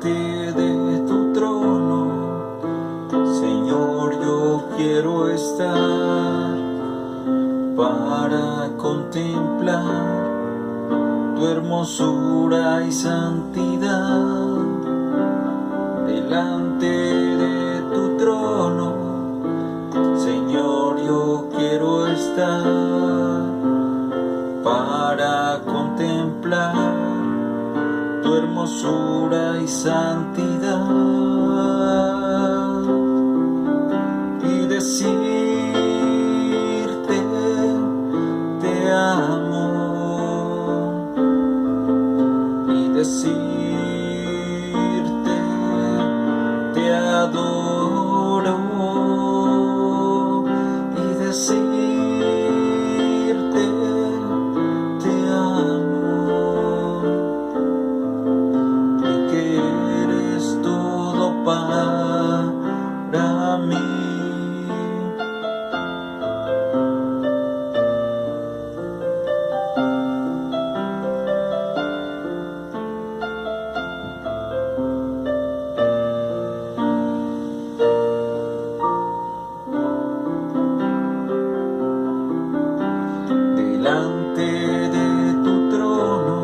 delante de tu trono, Señor, yo quiero estar para contemplar tu hermosura y santidad. Delante de tu trono, Señor, yo quiero estar para contemplar tu hermosura y santidad y decirte te amo y decirte te adoro y decirte te amo y que eres todo para mí. Delante de tu trono,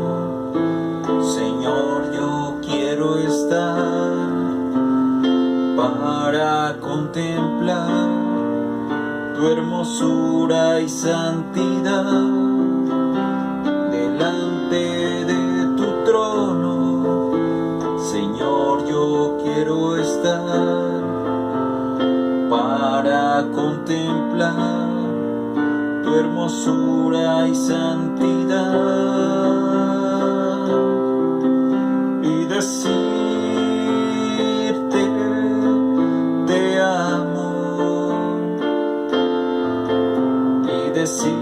Señor, yo quiero estar para contemplar tu hermosura y santidad. Delante de tu trono, Señor, yo quiero estar para contemplar tu hermosura y santidad y decirte te amo y decirte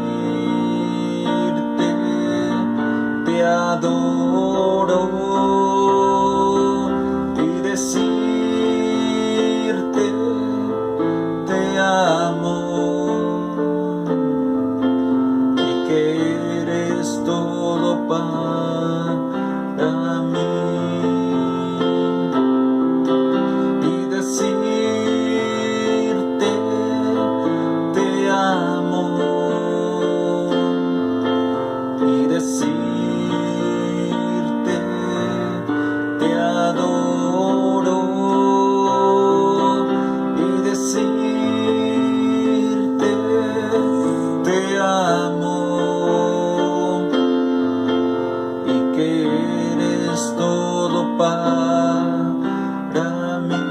te adoro y decirte te amo y que eres todo para mí y decirte te amo y decirte te adoro y decirte te amo y que eres todo para mí.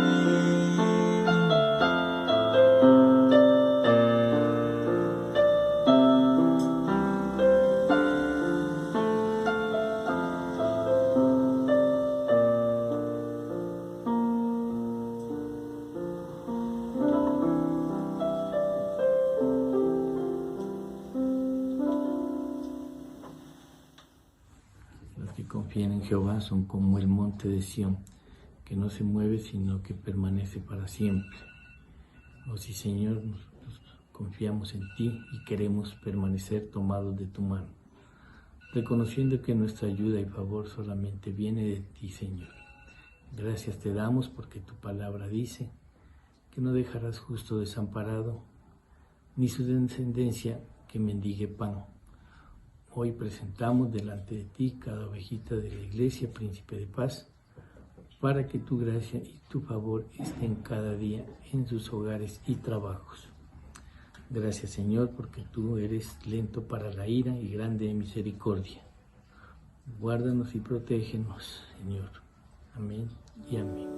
Los que confían en Jehová son como el monte de Sión, que no se mueve, sino que permanece para siempre. Oh sí, Señor, nosotros confiamos en ti y queremos permanecer tomados de tu mano, reconociendo que nuestra ayuda y favor solamente viene de ti, Señor. Gracias te damos porque tu palabra dice que no dejarás justo desamparado, ni su descendencia que mendigue pan. Hoy presentamos delante de ti cada ovejita de la Iglesia, Príncipe de Paz, para que tu gracia y tu favor estén cada día en sus hogares y trabajos. Gracias, Señor, porque tú eres lento para la ira y grande en misericordia. Guárdanos y protégenos, Señor. Amén y amén.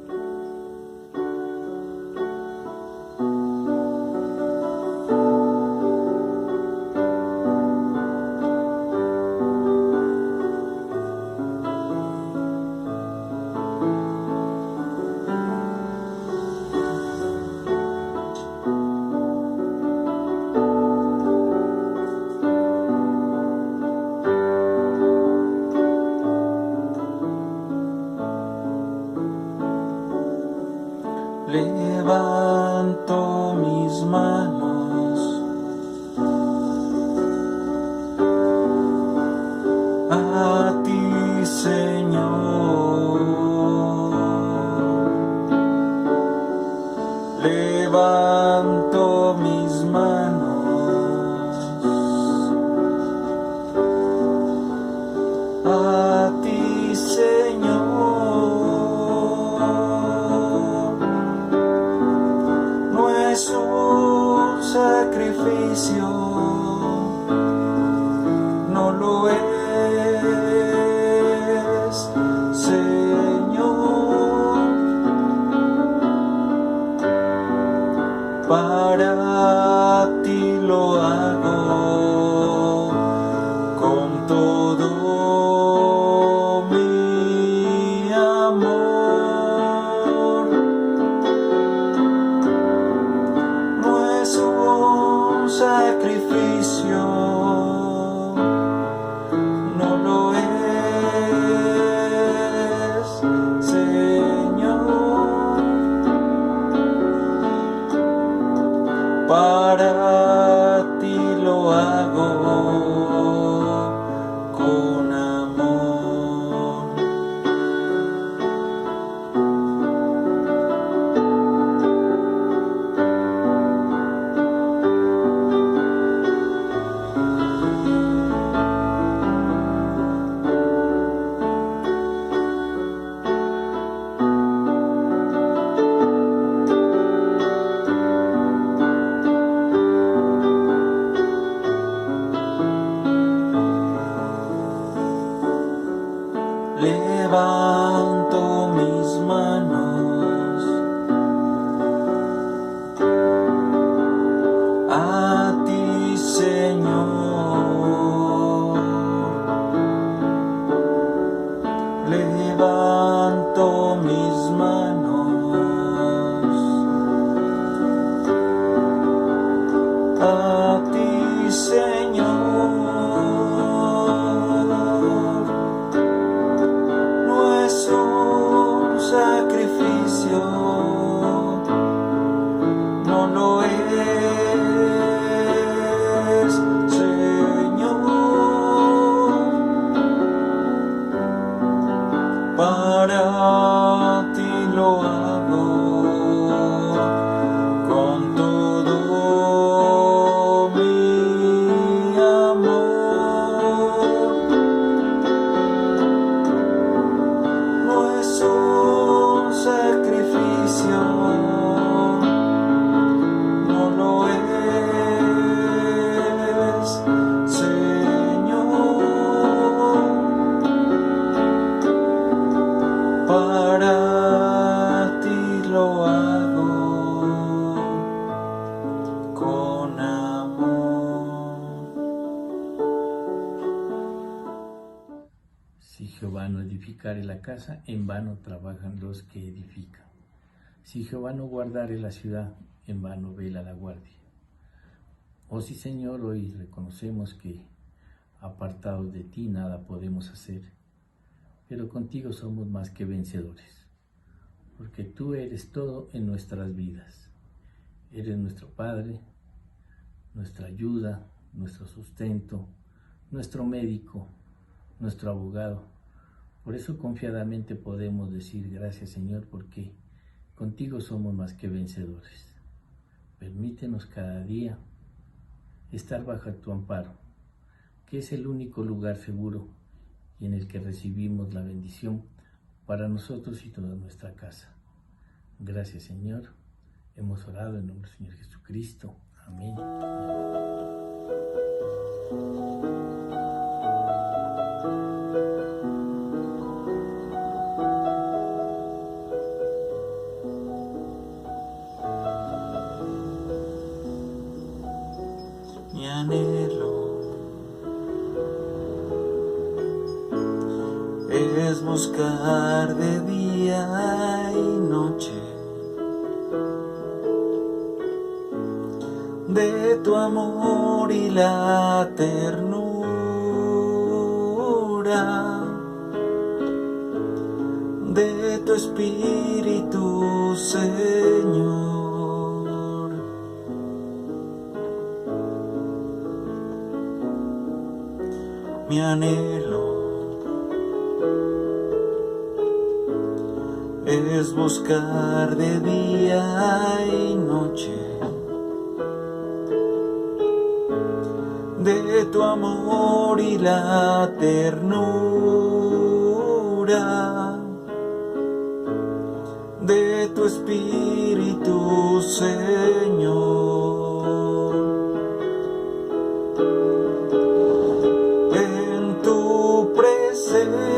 Jehová no edificare la casa, en vano trabajan los que edifican. Si Jehová no guardare la ciudad, en vano vela la guardia. Oh sí, Señor, hoy reconocemos que apartados de ti nada podemos hacer, pero contigo somos más que vencedores, porque tú eres todo en nuestras vidas. Eres nuestro Padre, nuestra ayuda, nuestro sustento, nuestro médico, nuestro abogado. Por eso confiadamente podemos decir gracias, Señor, porque contigo somos más que vencedores. Permítenos cada día estar bajo tu amparo, que es el único lugar seguro y en el que recibimos la bendición para nosotros y toda nuestra casa. Gracias, Señor. Hemos orado en nombre del Señor Jesucristo. Amén. Mi anhelo es buscar de día y noche de tu amor y la ternura de tu Espíritu, Señor. Mi anhelo es buscar de día y noche de tu amor y la ternura de tu Espíritu, Señor. En tu presencia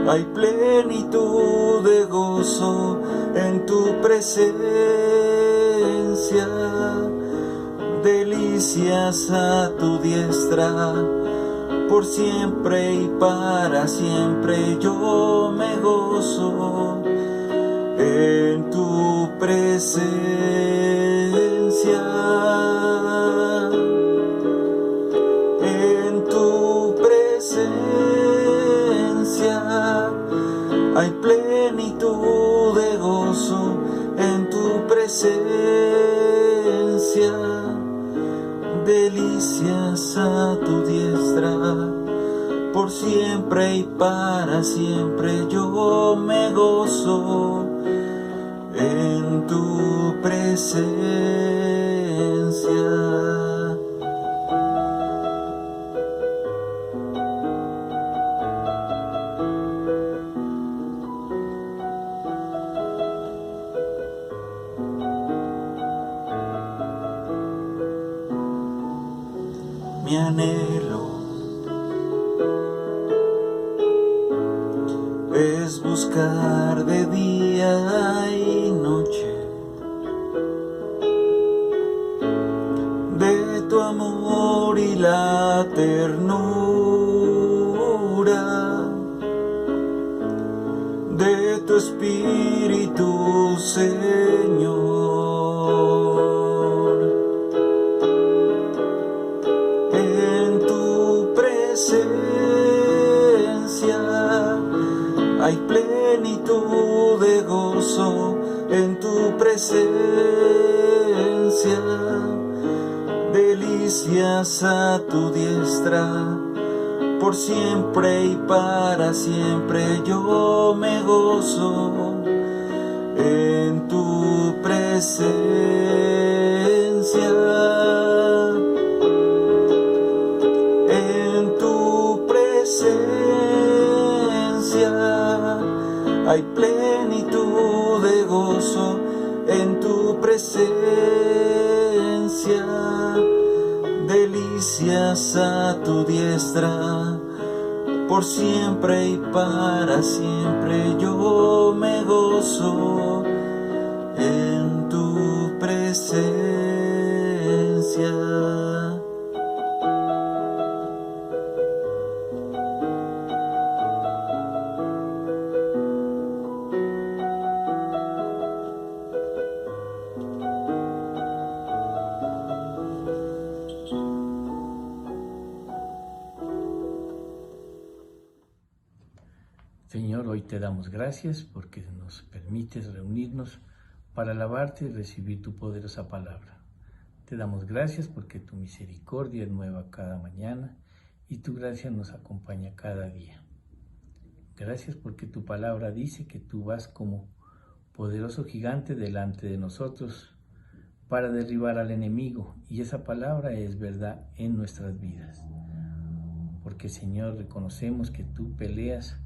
hay plenitud de gozo, en tu presencia delicias a tu diestra, por siempre y para siempre yo me gozo en tu presencia. En tu presencia hay plenitud de gozo, en tu presencia delicias a tu diestra, por siempre y para siempre yo me gozo en tu presencia. Mi anhelo es buscar de día y noche de tu amor y la ternura de tu Espíritu, Señor. Hay plenitud de gozo en tu presencia, delicias a tu diestra, por siempre y para siempre yo me gozo en tu presencia. En tu presencia hay plenitud de gozo, en tu presencia delicias a tu diestra, por siempre y para siempre yo me gozo en tu presencia. hoy te damos gracias porque nos permites reunirnos para alabarte y recibir tu poderosa palabra. Te damos gracias porque tu misericordia es nueva cada mañana y tu gracia nos acompaña cada día. Gracias porque tu palabra dice que tú vas como poderoso gigante delante de nosotros para derribar al enemigo, y esa palabra es verdad en nuestras vidas. Porque, Señor, reconocemos que tú peleas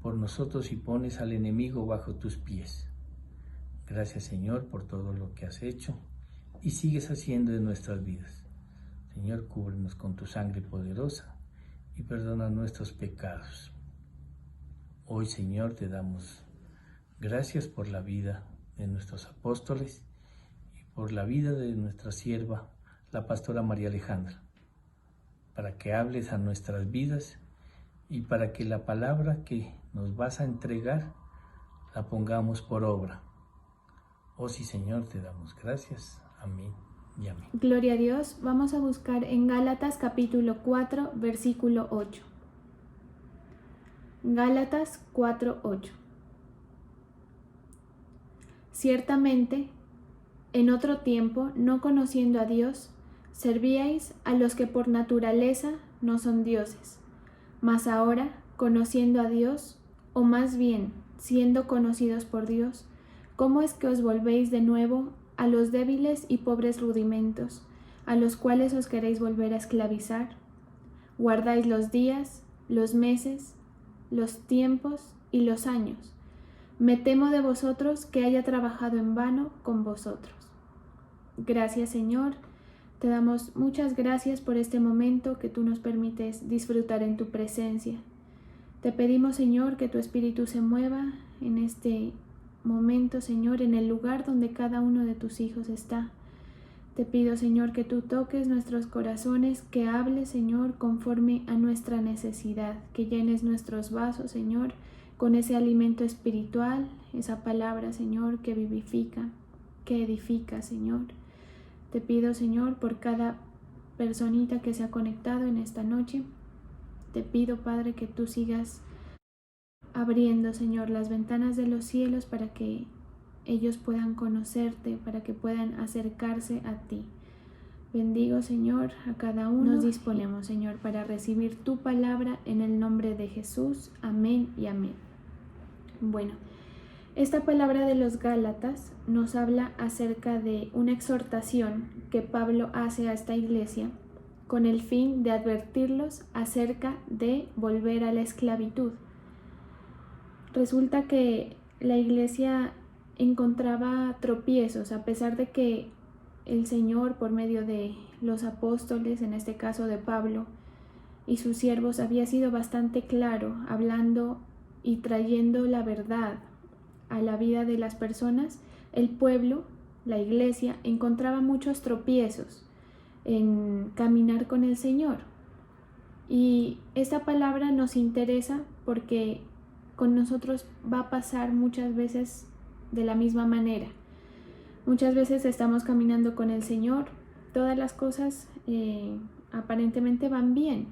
por nosotros y pones al enemigo bajo tus pies. Gracias, Señor, por todo lo que has hecho y sigues haciendo en nuestras vidas. Señor, cúbrenos con tu sangre poderosa y perdona nuestros pecados. Hoy, Señor, te damos gracias por la vida de nuestros apóstoles y por la vida de nuestra sierva, la pastora María Alejandra, para que hables a nuestras vidas y para que la palabra que nos vas a entregar la pongamos por obra. Oh sí, Señor, te damos gracias. Amén y amén. Gloria a Dios. Vamos a buscar en Gálatas capítulo 4, versículo 8. Gálatas 4:8. Ciertamente, en otro tiempo, no conociendo a Dios, servíais a los que por naturaleza no son dioses. Mas ahora, conociendo a Dios, o más bien, siendo conocidos por Dios, ¿cómo es que os volvéis de nuevo a los débiles y pobres rudimentos, a los cuales os queréis volver a esclavizar? Guardáis los días, los meses, los tiempos y los años. Me temo de vosotros que haya trabajado en vano con vosotros. Gracias, Señor. Te damos muchas gracias por este momento que tú nos permites disfrutar en tu presencia. Te pedimos, Señor, que tu Espíritu se mueva en este momento, Señor, en el lugar donde cada uno de tus hijos está. Te pido, Señor, que tú toques nuestros corazones, que hables, Señor, conforme a nuestra necesidad, que llenes nuestros vasos, Señor, con ese alimento espiritual, esa palabra, Señor, que vivifica, que edifica, Señor. Te pido, Señor, por cada personita que se ha conectado en esta noche. Te pido, Padre, que tú sigas abriendo, Señor, las ventanas de los cielos para que ellos puedan conocerte, para que puedan acercarse a ti. Bendigo, Señor, a cada uno. Nos disponemos, Señor, para recibir tu palabra en el nombre de Jesús. Amén y amén. Bueno, esta palabra de los Gálatas nos habla acerca de una exhortación que Pablo hace a esta iglesia con el fin de advertirlos acerca de volver a la esclavitud. Resulta que la iglesia encontraba tropiezos, a pesar de que el Señor, por medio de los apóstoles, en este caso de Pablo, y sus siervos, había sido bastante claro, hablando y trayendo la verdad a la vida de las personas. El pueblo, la iglesia, encontraba muchos tropiezos en caminar con el Señor. Y esta palabra nos interesa porque con nosotros va a pasar muchas veces de la misma manera. Muchas veces estamos caminando con el Señor, todas las cosas aparentemente van bien,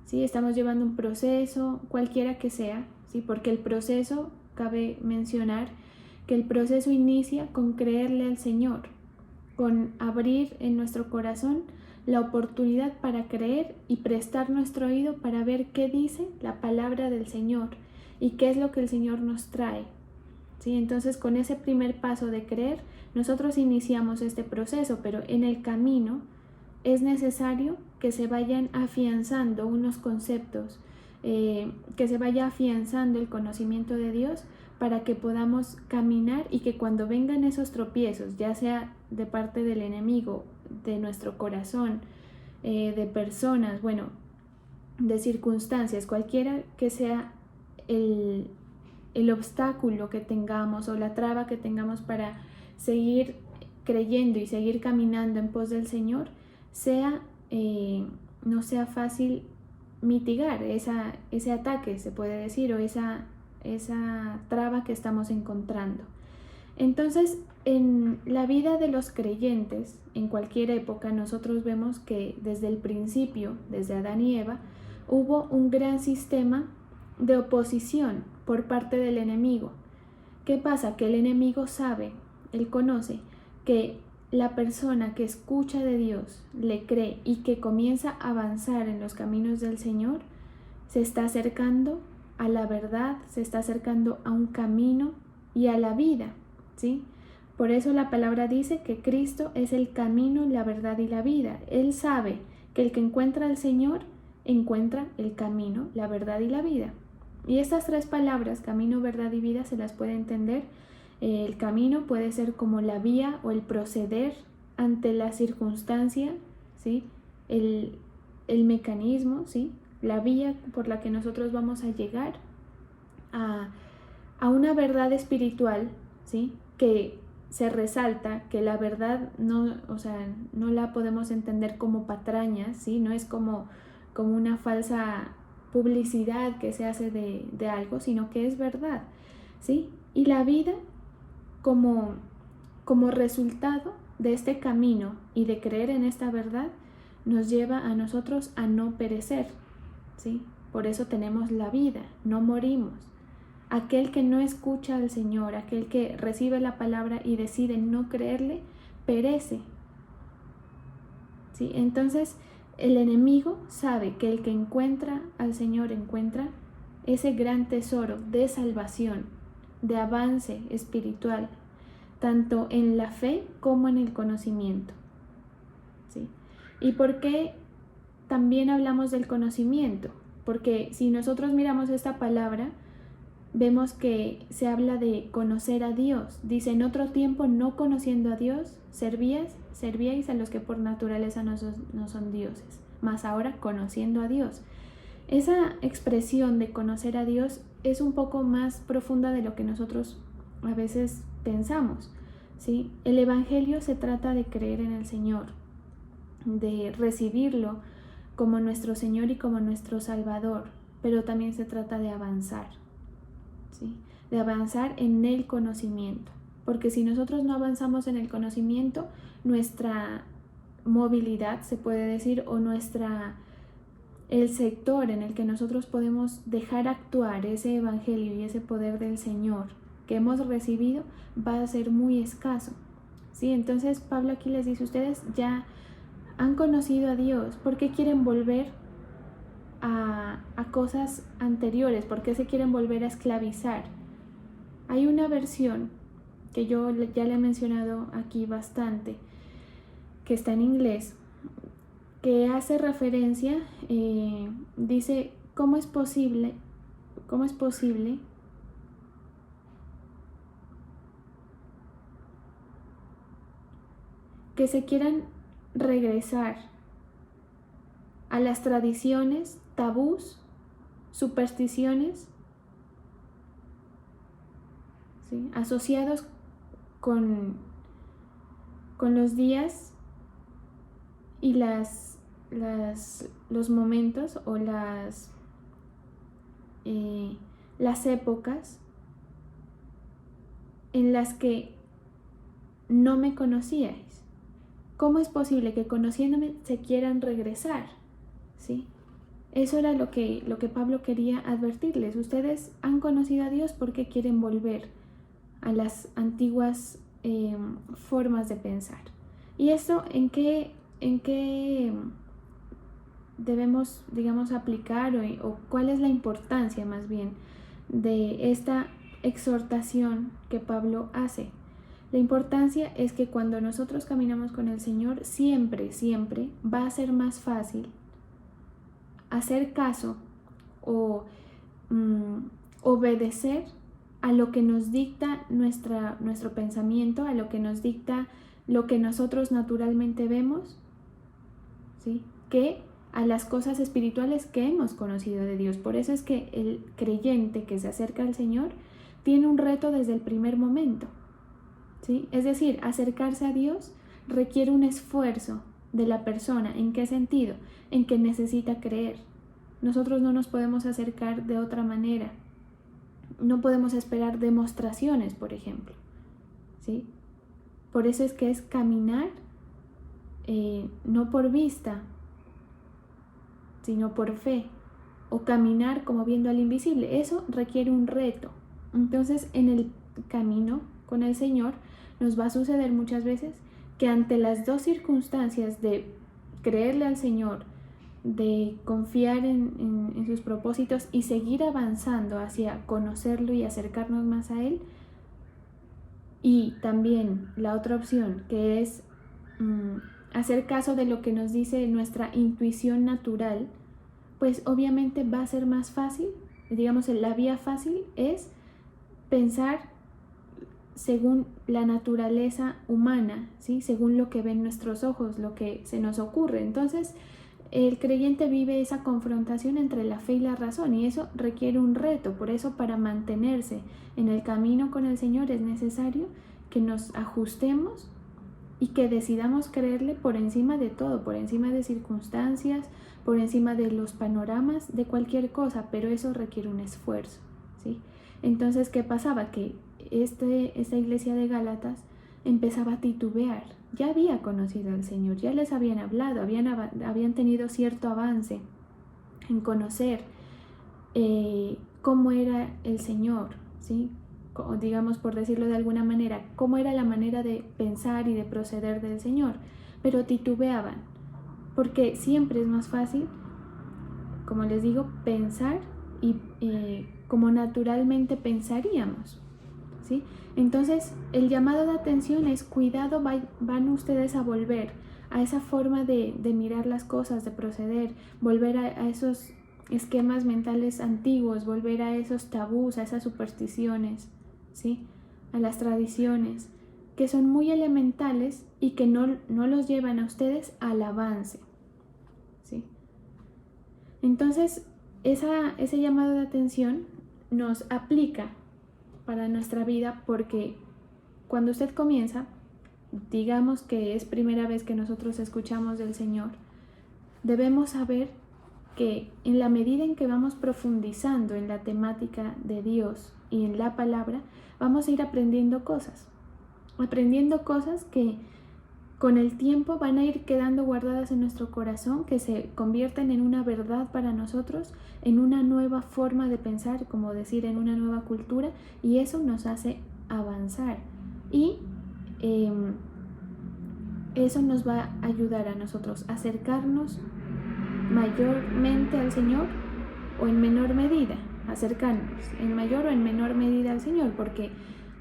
¿sí? Estamos llevando un proceso, cualquiera que sea, ¿sí? Porque el proceso, cabe mencionar que el proceso inicia con creerle al Señor, con abrir en nuestro corazón la oportunidad para creer y prestar nuestro oído para ver qué dice la palabra del Señor y qué es lo que el Señor nos trae. ¿Sí? Entonces, con ese primer paso de creer, nosotros iniciamos este proceso, pero en el camino es necesario que se vayan afianzando unos conceptos, que se vaya afianzando el conocimiento de Dios para que podamos caminar y que cuando vengan esos tropiezos, ya sea de parte del enemigo, de nuestro corazón, de personas, bueno, de circunstancias, cualquiera que sea el obstáculo que tengamos o la traba que tengamos para seguir creyendo y seguir caminando en pos del Señor, no sea fácil mitigar ese ataque, se puede decir, o esa traba que estamos encontrando. Entonces, en la vida de los creyentes, en cualquier época, nosotros vemos que desde el principio, desde Adán y Eva, hubo un gran sistema de oposición por parte del enemigo. ¿Qué pasa? Que el enemigo sabe, él conoce que la persona que escucha de Dios, le cree y que comienza a avanzar en los caminos del Señor, se está acercando a la verdad, se está acercando a un camino y a la vida, ¿sí? Por eso la palabra dice que Cristo es el camino, la verdad y la vida. Él sabe que el que encuentra al Señor encuentra el camino, la verdad y la vida. Y estas tres palabras, camino, verdad y vida, se las puede entender. El camino puede ser como la vía o el proceder ante la circunstancia, ¿sí? El mecanismo, ¿sí? La vía por la que nosotros vamos a llegar a una verdad espiritual, ¿sí? Que se resalta, que la verdad no, o sea, no la podemos entender como patrañas, ¿sí? No es como una falsa publicidad que se hace de algo, sino que es verdad, ¿sí? Y la vida como resultado de este camino y de creer en esta verdad nos lleva a nosotros a no perecer, ¿sí? Por eso tenemos la vida, no morimos. Aquel que no escucha al Señor, aquel que recibe la palabra y decide no creerle, perece, ¿sí? Entonces, el enemigo sabe que el que encuentra al Señor encuentra ese gran tesoro de salvación, de avance espiritual, tanto en la fe como en el conocimiento, ¿sí? ¿Y por qué también hablamos del conocimiento? Porque si nosotros miramos esta palabra, vemos que se habla de conocer a Dios. Dice, en otro tiempo, no conociendo a Dios, servíais a los que por naturaleza no son dioses, mas ahora conociendo a Dios. Esa expresión de conocer a Dios es un poco más profunda de lo que nosotros a veces pensamos, ¿sí? El Evangelio se trata de creer en el Señor, de recibirlo como nuestro Señor y como nuestro Salvador, pero también se trata de avanzar, ¿sí? De avanzar en el conocimiento, porque si nosotros no avanzamos en el conocimiento, nuestra movilidad, se puede decir, o el sector en el que nosotros podemos dejar actuar ese evangelio y ese poder del Señor que hemos recibido va a ser muy escaso, ¿sí? Entonces Pablo aquí les dice, ustedes ya han conocido a Dios, ¿por qué quieren volver a cosas anteriores? ¿Por qué se quieren volver a esclavizar? Hay una versión que yo ya le he mencionado aquí bastante, que está en inglés, que hace referencia, dice, ¿cómo es posible que se quieran regresar a las tradiciones, tabús, supersticiones, ¿sí? Asociados con los días y los momentos o las épocas en las que no me conocíais? ¿Cómo es posible que conociéndome se quieran regresar? ¿Sí? Eso era lo que Pablo quería advertirles. Ustedes han conocido a Dios, ¿por qué quieren volver a las antiguas formas de pensar? ¿Y esto en qué debemos, digamos, aplicar o cuál es la importancia más bien de esta exhortación que Pablo hace? La importancia es que cuando nosotros caminamos con el Señor, siempre va a ser más fácil hacer caso o obedecer a lo que nos dicta nuestro pensamiento, a lo que nos dicta lo que nosotros naturalmente vemos, ¿sí? Que a las cosas espirituales que hemos conocido de Dios. Por eso es que el creyente que se acerca al Señor tiene un reto desde el primer momento, ¿sí? Es decir, acercarse a Dios requiere un esfuerzo de la persona. ¿En qué sentido? En que necesita creer. Nosotros no nos podemos acercar de otra manera. No podemos esperar demostraciones, por ejemplo, ¿sí? Por eso es que es caminar no por vista, sino por fe, o caminar como viendo al invisible. Eso requiere un reto. Entonces, en el camino con el Señor nos va a suceder muchas veces que ante las dos circunstancias de creerle al Señor, de confiar en sus propósitos y seguir avanzando hacia conocerlo y acercarnos más a Él, y también la otra opción, que es hacer caso de lo que nos dice nuestra intuición natural, pues obviamente va a ser más fácil. Digamos, la vía fácil es pensar según la naturaleza humana, ¿sí? Según lo que ven nuestros ojos, lo que se nos ocurre. Entonces, el creyente vive esa confrontación entre la fe y la razón, y eso requiere un reto. Por eso, para mantenerse en el camino con el Señor, es necesario que nos ajustemos y que decidamos creerle por encima de todo, por encima de circunstancias, por encima de los panoramas, de cualquier cosa, pero eso requiere un esfuerzo, ¿sí? Entonces, ¿qué pasaba? Que esta iglesia de Gálatas empezaba a titubear. Ya había conocido al Señor, ya les habían hablado, habían tenido cierto avance en conocer cómo era el Señor, ¿sí? Digamos, por decirlo de alguna manera, cómo era la manera de pensar y de proceder del Señor, pero titubeaban, porque siempre es más fácil, como les digo, pensar y como naturalmente pensaríamos, ¿sí? Entonces, el llamado de atención es: cuidado, van ustedes a volver a esa forma de mirar las cosas, de proceder, volver a esos esquemas mentales antiguos, volver a esos tabús, a esas supersticiones, ¿sí? A las tradiciones, que son muy elementales y que no los llevan a ustedes al avance, ¿sí? Entonces, ese llamado de atención nos aplica para nuestra vida, porque cuando usted comienza, digamos que es primera vez que nosotros escuchamos del Señor, debemos saber que en la medida en que vamos profundizando en la temática de Dios y en la palabra, vamos a ir aprendiendo cosas que con el tiempo van a ir quedando guardadas en nuestro corazón, que se convierten en una verdad para nosotros, en una nueva forma de pensar, como decir, en una nueva cultura, y eso nos hace avanzar. Y eso nos va a ayudar a nosotros a acercarnos mayormente al Señor, o en menor medida, acercarnos en mayor o en menor medida al Señor, porque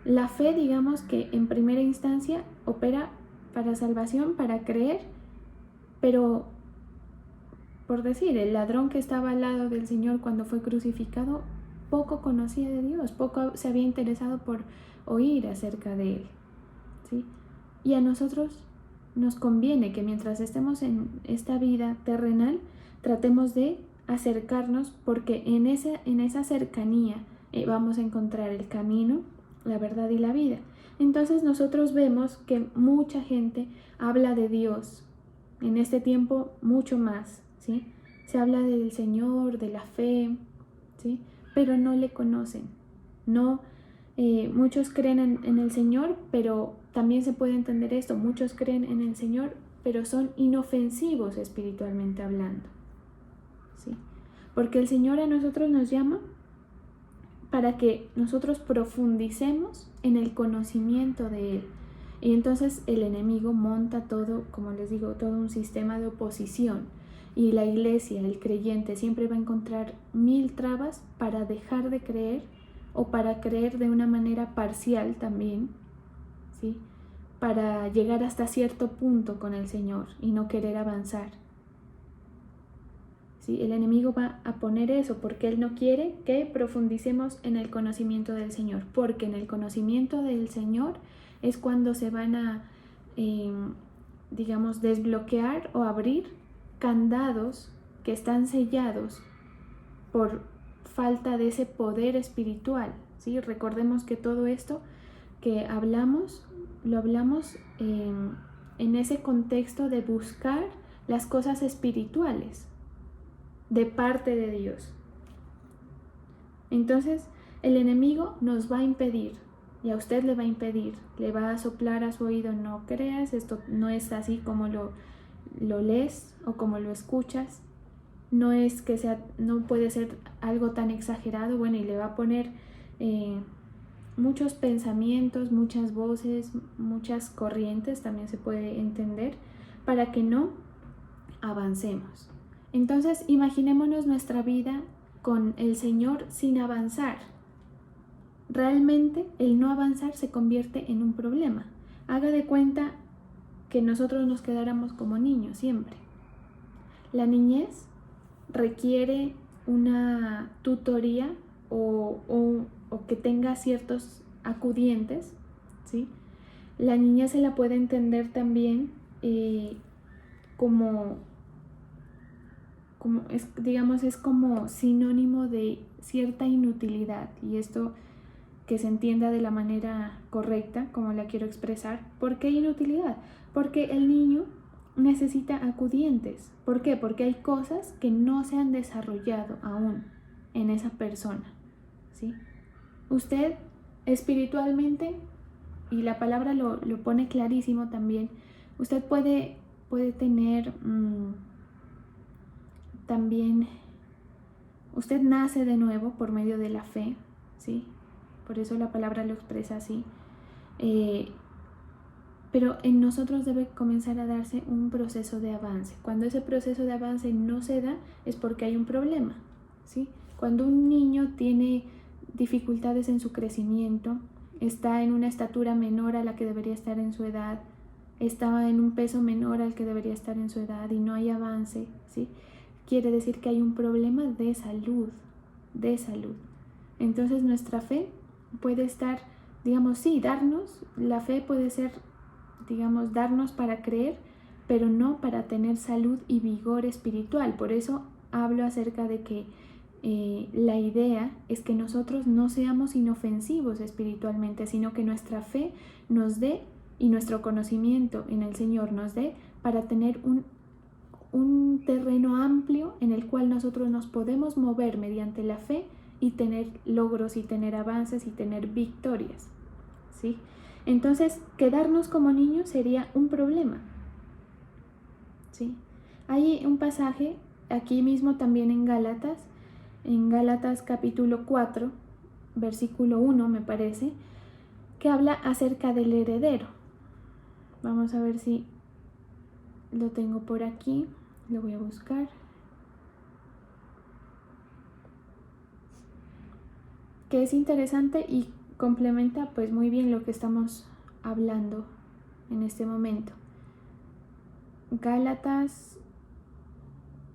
la fe, digamos que en primera instancia opera para salvación, para creer, pero por decir, el ladrón que estaba al lado del Señor cuando fue crucificado poco conocía de Dios, poco se había interesado por oír acerca de Él, ¿sí? Y a nosotros nos conviene que mientras estemos en esta vida terrenal, tratemos de acercarnos, porque en esa cercanía vamos a encontrar el camino, la verdad y la vida. Entonces nosotros vemos que mucha gente habla de Dios en este tiempo mucho más, ¿sí? Se habla del Señor, de la fe, ¿sí? Pero no le conocen. No, muchos creen en el Señor, pero también se puede entender esto: muchos creen en el Señor, pero son inofensivos espiritualmente hablando, ¿sí? Porque el Señor a nosotros nos llama para que nosotros profundicemos en el conocimiento de Él. Y entonces el enemigo monta todo, como les digo, todo un sistema de oposición. Y la iglesia, el creyente, siempre va a encontrar 1000 trabas para dejar de creer, o para creer de una manera parcial también, ¿sí? Para llegar hasta cierto punto con el Señor y no querer avanzar. ¿Sí? El enemigo va a poner eso porque él no quiere que profundicemos en el conocimiento del Señor, porque en el conocimiento del Señor es cuando se van a, digamos, desbloquear o abrir candados que están sellados por falta de ese poder espiritual, ¿sí? Recordemos que todo esto que hablamos, lo hablamos en ese contexto de buscar las cosas espirituales de parte de Dios. Entonces, el enemigo nos va a impedir, y a usted le va a impedir, le va a soplar a su oído: no creas, esto no es así como lo lees o como lo escuchas, no es que sea, no puede ser algo tan exagerado, bueno, y le va a poner muchos pensamientos, muchas voces, muchas corrientes, también se puede entender, para que no avancemos. Entonces, imaginémonos nuestra vida con el Señor sin avanzar. Realmente el no avanzar se convierte en un problema. Haga de cuenta que nosotros nos quedáramos como niños siempre. La niñez requiere una tutoría o que tenga ciertos acudientes, ¿sí? La niñez se la puede entender también como es como sinónimo de cierta inutilidad, y esto que se entienda de la manera correcta, como la quiero expresar. ¿Por qué inutilidad? Porque el niño necesita acudientes. ¿Por qué? Porque hay cosas que no se han desarrollado aún en esa persona, ¿sí? Usted espiritualmente, y la palabra lo pone clarísimo también, usted puede tener también, usted nace de nuevo por medio de la fe, ¿sí? Por eso la palabra lo expresa así. Pero en nosotros debe comenzar a darse un proceso de avance. Cuando ese proceso de avance no se da, es porque hay un problema, ¿sí? Cuando un niño tiene dificultades en su crecimiento, está en una estatura menor a la que debería estar en su edad, está en un peso menor al que debería estar en su edad y no hay avance, ¿sí? Quiere decir que hay un problema de salud, Entonces nuestra fe puede estar, digamos, sí, la fe puede ser, digamos, darnos para creer, pero no para tener salud y vigor espiritual. Por eso hablo acerca de que la idea es que nosotros no seamos inofensivos espiritualmente, sino que nuestra fe nos dé y nuestro conocimiento en el Señor nos dé para tener un terreno amplio en el cual nosotros nos podemos mover mediante la fe y tener logros y tener avances y tener victorias, ¿sí? Entonces, quedarnos como niños sería un problema, ¿sí? Hay un pasaje aquí mismo también en Gálatas capítulo 4, versículo 1 me parece, que habla acerca del heredero. Vamos a ver si lo tengo por aquí, lo voy a buscar. Que es interesante y complementa pues muy bien lo que estamos hablando en este momento. Gálatas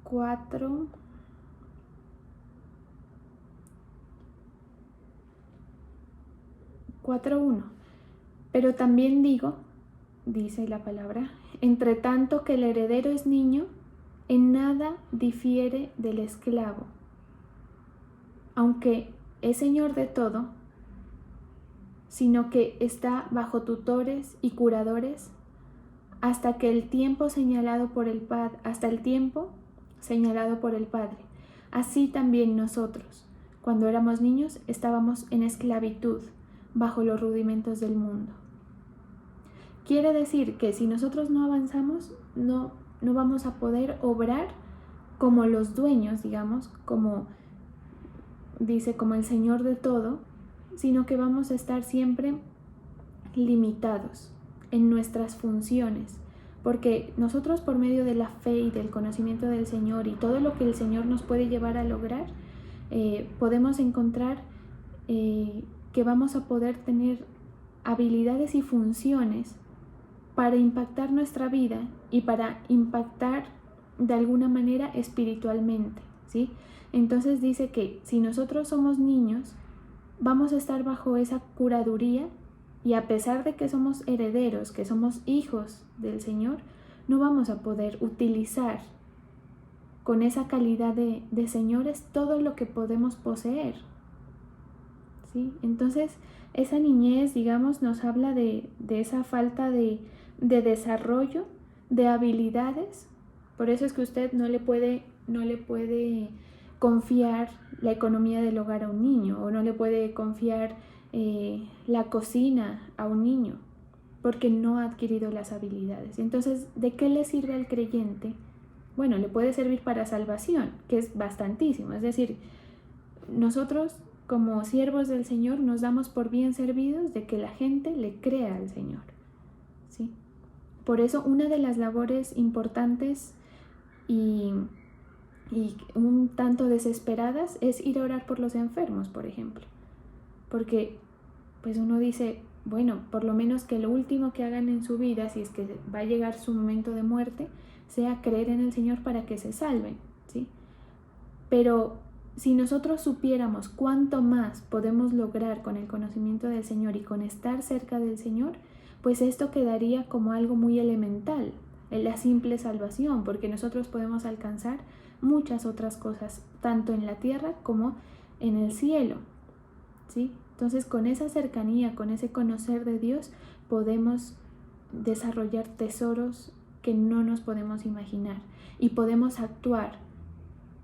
4, pero también digo, dice la palabra, entre tanto que el heredero es niño, en nada difiere del esclavo, aunque es señor de todo, sino que está bajo tutores y curadores hasta el tiempo señalado por el Padre. Así también nosotros, cuando éramos niños, estábamos en esclavitud, bajo los rudimentos del mundo. Quiere decir que si nosotros no avanzamos, no vamos a poder obrar como los dueños, digamos, como dice, como el Señor de todo, sino que vamos a estar siempre limitados en nuestras funciones, porque nosotros por medio de la fe y del conocimiento del Señor y todo lo que el Señor nos puede llevar a lograr, podemos encontrar que vamos a poder tener habilidades y funciones para impactar nuestra vida y para impactar de alguna manera espiritualmente, ¿sí? Entonces dice que si nosotros somos niños, vamos a estar bajo esa curaduría, y a pesar de que somos herederos, que somos hijos del Señor, no vamos a poder utilizar con esa calidad de señores todo lo que podemos poseer, ¿sí? Entonces esa niñez, digamos, nos habla de esa falta de desarrollo, de habilidades. Por eso es que usted no le puede confiar la economía del hogar a un niño, o no le puede confiar la cocina a un niño, porque no ha adquirido las habilidades. Entonces, ¿de qué le sirve al creyente Bueno, le puede servir para salvación, que es bastantísimo. Es decir, nosotros como siervos del Señor nos damos por bien servidos de que la gente le crea al Señor, ¿sí? Por eso una de las labores importantes y un tanto desesperadas es ir a orar por los enfermos, por ejemplo. Porque pues uno dice, bueno, por lo menos que lo último que hagan en su vida, si es que va a llegar su momento de muerte, sea creer en el Señor para que se salven, ¿sí? Pero si nosotros supiéramos cuánto más podemos lograr con el conocimiento del Señor y con estar cerca del Señor, pues esto quedaría como algo muy elemental, en la simple salvación, porque nosotros podemos alcanzar muchas otras cosas, tanto en la tierra como en el cielo, ¿sí? Entonces, con esa cercanía, con ese conocer de Dios, podemos desarrollar tesoros que no nos podemos imaginar y podemos actuar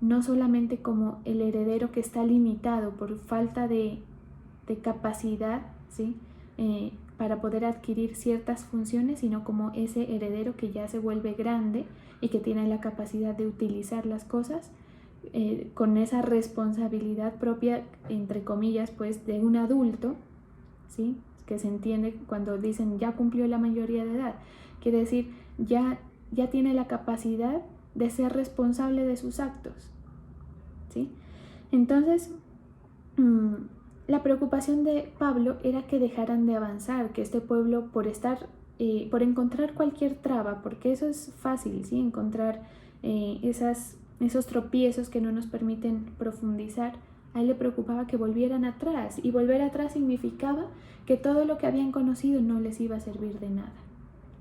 no solamente como el heredero que está limitado por falta de capacidad, ¿sí? Para poder adquirir ciertas funciones, sino como ese heredero que ya se vuelve grande y que tiene la capacidad de utilizar las cosas con esa responsabilidad propia, entre comillas, pues de un adulto, ¿sí? Que se entiende cuando dicen ya cumplió la mayoría de edad, quiere decir ya tiene la capacidad de ser responsable de sus actos, ¿sí? Entonces, la preocupación de Pablo era que dejaran de avanzar, que este pueblo por encontrar cualquier traba, porque eso es fácil, ¿sí? Encontrar esos tropiezos que no nos permiten profundizar. A él le preocupaba que volvieran atrás, y volver atrás significaba que todo lo que habían conocido no les iba a servir de nada,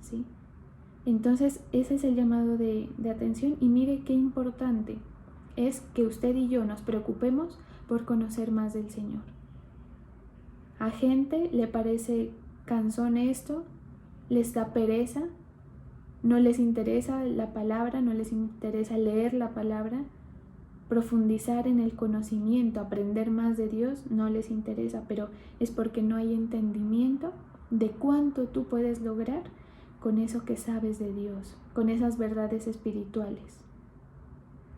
¿sí? Entonces ese es el llamado de atención, y mire qué importante es que usted y yo nos preocupemos por conocer más del Señor. A gente le parece cansón esto, les da pereza, no les interesa la palabra, no les interesa leer la palabra, profundizar en el conocimiento, aprender más de Dios, no les interesa, pero es porque no hay entendimiento de cuánto tú puedes lograr con eso que sabes de Dios, con esas verdades espirituales.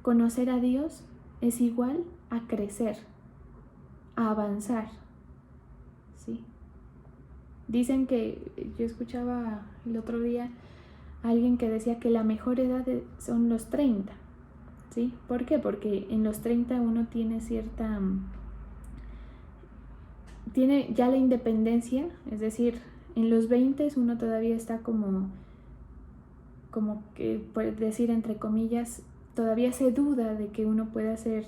Conocer a Dios es igual a crecer, a avanzar, ¿sí? Dicen que, yo escuchaba el otro día a alguien que decía que la mejor edad son los 30, ¿sí? ¿Por qué? Porque en los 30 uno tiene tiene ya la independencia, es decir, en los 20 uno todavía está como que, por decir entre comillas, todavía se duda de que uno pueda ser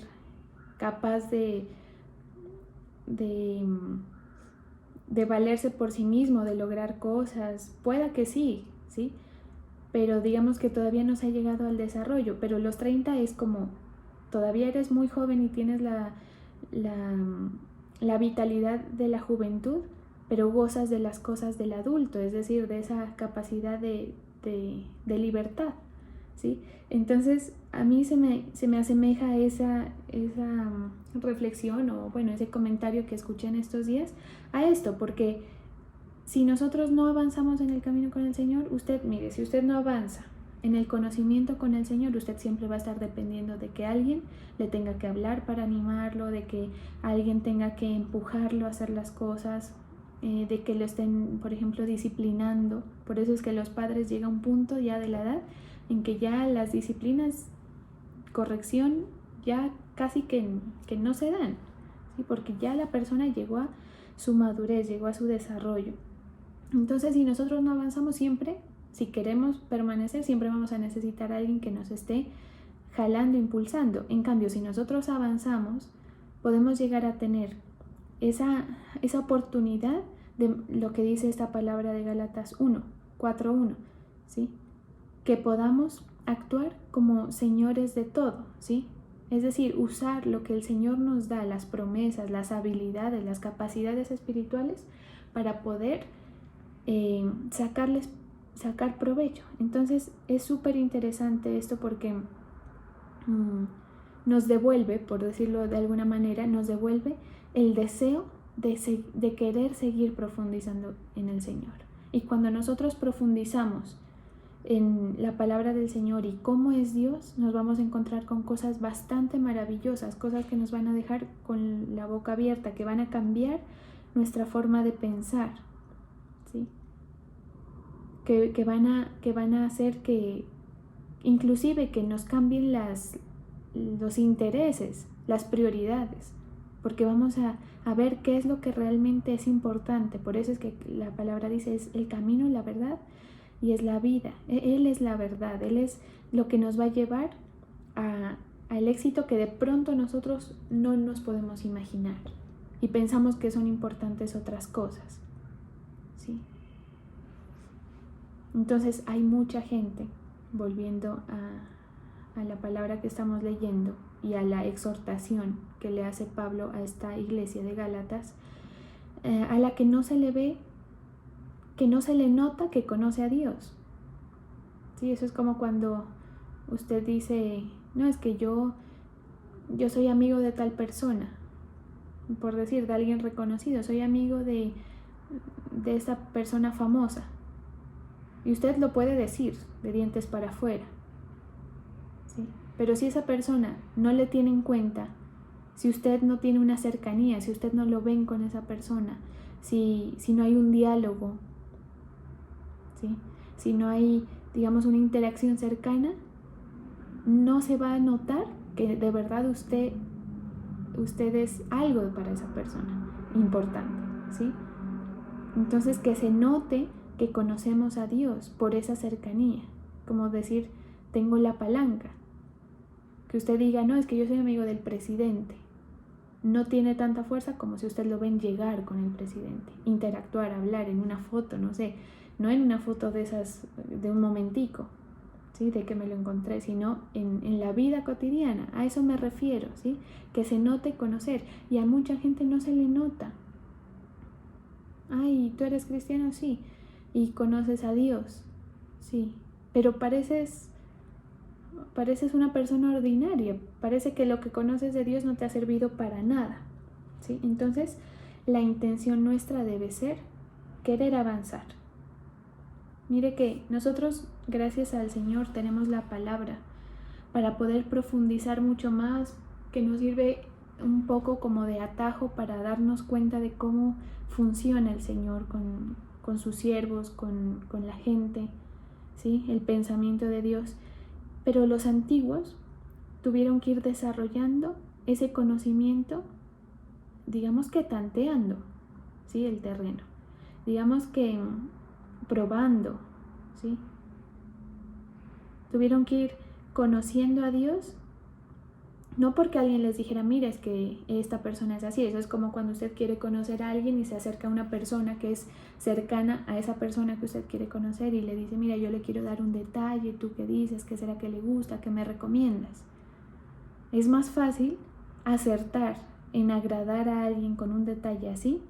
capaz de valerse por sí mismo, de lograr cosas. Pueda que sí, ¿sí? Pero digamos que todavía no se ha llegado al desarrollo. Pero los 30 es como, todavía eres muy joven y tienes la vitalidad de la juventud, pero gozas de las cosas del adulto, es decir, de esa capacidad de libertad, ¿sí? Entonces a mí se me asemeja esa reflexión, o bueno, ese comentario que escuché en estos días a esto, porque si nosotros no avanzamos en el camino con el Señor, mire, si usted no avanza en el conocimiento con el Señor, usted siempre va a estar dependiendo de que alguien le tenga que hablar para animarlo, de que alguien tenga que empujarlo a hacer las cosas, de que lo estén, por ejemplo, disciplinando. Por eso es que los padres llegan a un punto ya de la edad en que ya las disciplinas, corrección, ya casi que no se dan, ¿sí? Porque ya la persona llegó a su madurez, llegó a su desarrollo. Entonces, si nosotros no avanzamos siempre, si queremos permanecer, siempre vamos a necesitar a alguien que nos esté jalando, impulsando. En cambio, si nosotros avanzamos, podemos llegar a tener esa oportunidad de lo que dice esta palabra de Gálatas 4:1, ¿sí? Que podamos actuar como señores de todo, ¿sí? Es decir, usar lo que el Señor nos da, las promesas, las habilidades, las capacidades espirituales, para poder sacar provecho. Entonces es súper interesante esto, porque nos devuelve, por decirlo de alguna manera, nos devuelve el deseo de querer seguir profundizando en el Señor. Y cuando nosotros profundizamos en la palabra del Señor y cómo es Dios, nos vamos a encontrar con cosas bastante maravillosas, cosas que nos van a dejar con la boca abierta, que van a cambiar nuestra forma de pensar, ¿sí? Que van a hacer que, inclusive, que nos cambien los intereses, las prioridades, porque vamos a ver qué es lo que realmente es importante. Por eso es que la palabra dice, es el camino, la verdad y es la vida. Él es la verdad, Él es lo que nos va a llevar al éxito que de pronto nosotros no nos podemos imaginar y pensamos que son importantes otras cosas, ¿sí? Entonces hay mucha gente, volviendo a la palabra que estamos leyendo y a la exhortación que le hace Pablo a esta iglesia de Gálatas, a la que no se le ve, que no se le nota que conoce a Dios. Sí, eso es como cuando usted dice, no, es que yo soy amigo de tal persona, por decir, de alguien reconocido, soy amigo de esa persona famosa. Y usted lo puede decir de dientes para afuera, ¿sí? Pero si esa persona no le tiene en cuenta, si usted no tiene una cercanía, si usted no lo ven con esa persona, si no hay un diálogo, ¿sí? Si no hay, digamos, una interacción cercana, no se va a notar que de verdad usted es algo para esa persona importante, ¿sí? Entonces, que se note que conocemos a Dios por esa cercanía, como decir, tengo la palanca. Que usted diga, no, es que yo soy amigo del presidente. No tiene tanta fuerza como si usted lo ven llegar con el presidente, interactuar, hablar en una foto, no sé, no en una foto de esas de un momentico, ¿sí? De que me lo encontré, sino en la vida cotidiana. A eso me refiero, ¿sí? Que se note conocer. Y a mucha gente no se le nota. Ay, ¿tú eres cristiano? Sí. ¿Y conoces a Dios? Sí. Pero pareces una persona ordinaria. Parece que lo que conoces de Dios no te ha servido para nada, ¿sí? Entonces, la intención nuestra debe ser querer avanzar. Mire que nosotros, gracias al Señor, tenemos la palabra para poder profundizar mucho más, que nos sirve un poco como de atajo para darnos cuenta de cómo funciona el Señor con sus siervos, con la gente, ¿sí? El pensamiento de Dios. Pero los antiguos tuvieron que ir desarrollando ese conocimiento, digamos que tanteando, ¿sí? El terreno. Digamos que probando, ¿sí? Tuvieron que ir conociendo a Dios, no porque alguien les dijera, mira, es que esta persona es así. Eso es como cuando usted quiere conocer a alguien y se acerca a una persona que es cercana a esa persona que usted quiere conocer y le dice, mira, yo le quiero dar un detalle, ¿tú qué dices? ¿Qué será que le gusta? ¿Qué me recomiendas? Es más fácil acertar en agradar a alguien con un detalle así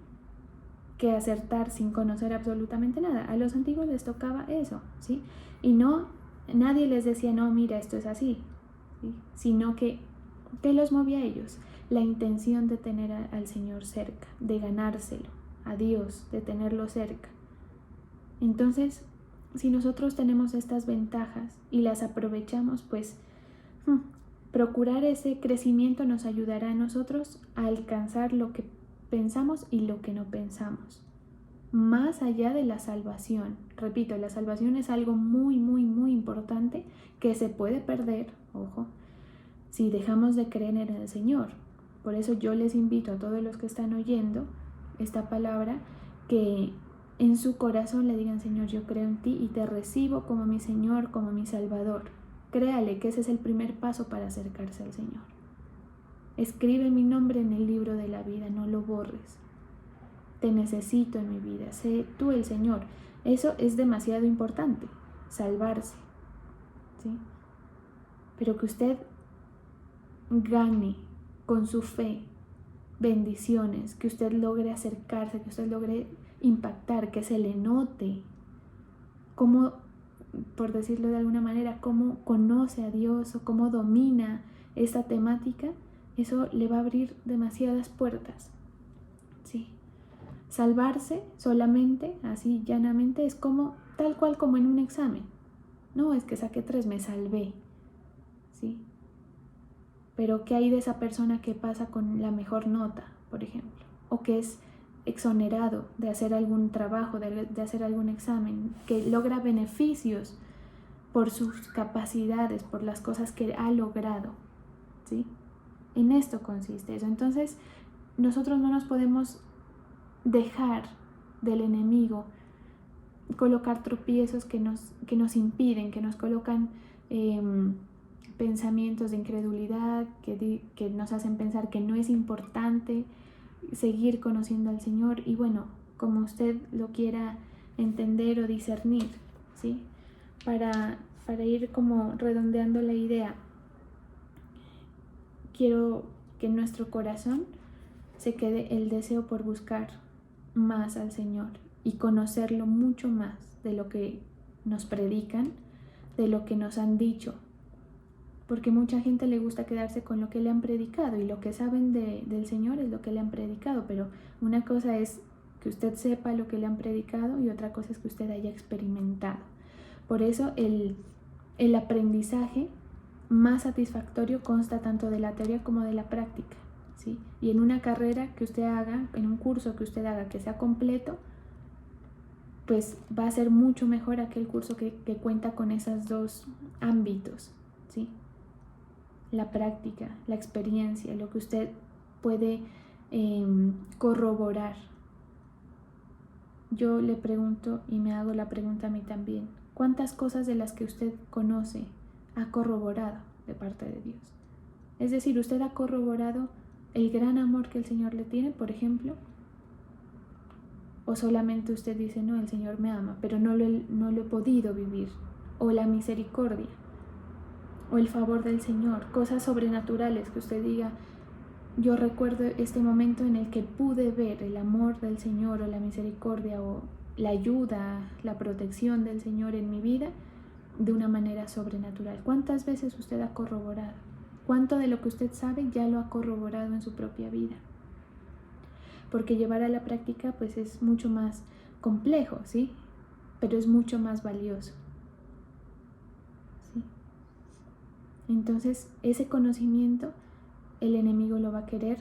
que acertar sin conocer absolutamente nada. A los antiguos les tocaba eso, ¿sí? Y no, nadie les decía, no, mira, esto es así, ¿sí? Sino que los movía a ellos, la intención de tener al Señor cerca, de ganárselo, a Dios, de tenerlo cerca. Entonces, si nosotros tenemos estas ventajas y las aprovechamos, pues procurar ese crecimiento nos ayudará a nosotros a alcanzar lo que pensamos y lo que no pensamos, más allá de la salvación. Repito, la salvación es algo muy, muy, muy importante que se puede perder, ojo, si dejamos de creer en el Señor. Por eso yo les invito a todos los que están oyendo esta palabra, que en su corazón le digan, Señor, yo creo en ti y te recibo como mi Señor, como mi Salvador. Créale que ese es el primer paso para acercarse al Señor. Escribe mi nombre en el libro de la vida, no lo borres. Te necesito en mi vida, sé tú el Señor. Eso es demasiado importante, salvarse, ¿sí? Pero que usted gane con su fe bendiciones, que usted logre acercarse, que usted logre impactar, que se le note cómo, por decirlo de alguna manera, cómo conoce a Dios o cómo domina esta temática. Eso le va a abrir demasiadas puertas, ¿sí? Salvarse solamente, así llanamente, es como tal cual como en un examen. No, es que saqué 3, me salvé, ¿sí? Pero ¿qué hay de esa persona que pasa con la mejor nota, por ejemplo? O que es exonerado de hacer algún trabajo, de hacer algún examen, que logra beneficios por sus capacidades, por las cosas que ha logrado, ¿sí? En esto consiste eso. Entonces, nosotros no nos podemos dejar del enemigo colocar tropiezos que nos impiden, que nos colocan pensamientos de incredulidad, que nos hacen pensar que no es importante seguir conociendo al Señor, y bueno, como usted lo quiera entender o discernir, ¿sí? Para ir como redondeando la idea, quiero que en nuestro corazón se quede el deseo por buscar más al Señor y conocerlo mucho más de lo que nos predican, de lo que nos han dicho, porque mucha gente le gusta quedarse con lo que le han predicado, y lo que saben del Señor es lo que le han predicado, pero una cosa es que usted sepa lo que le han predicado y otra cosa es que usted haya experimentado. Por eso el aprendizaje más satisfactorio consta tanto de la teoría como de la práctica, ¿sí? Y en una carrera que usted haga, en un curso que usted haga que sea completo, pues va a ser mucho mejor aquel curso que cuenta con esos dos ámbitos, ¿sí? La práctica, la experiencia, lo que usted puede corroborar. Yo le pregunto y me hago la pregunta a mí también: ¿cuántas cosas de las que usted conoce ha corroborado de parte de Dios? Es decir, ¿usted ha corroborado el gran amor que el Señor le tiene, por ejemplo? ¿O solamente usted dice, no, el Señor me ama, pero no lo he podido vivir? ¿O la misericordia? ¿O el favor del Señor? Cosas sobrenaturales que usted diga, yo recuerdo este momento en el que pude ver el amor del Señor, o la misericordia, o la ayuda, la protección del Señor en mi vida de una manera sobrenatural. ¿Cuántas veces usted ha corroborado? ¿Cuánto de lo que usted sabe ya lo ha corroborado en su propia vida? Porque llevar a la práctica pues es mucho más complejo, ¿sí? Pero es mucho más valioso, ¿sí? Entonces, ese conocimiento el enemigo lo va a querer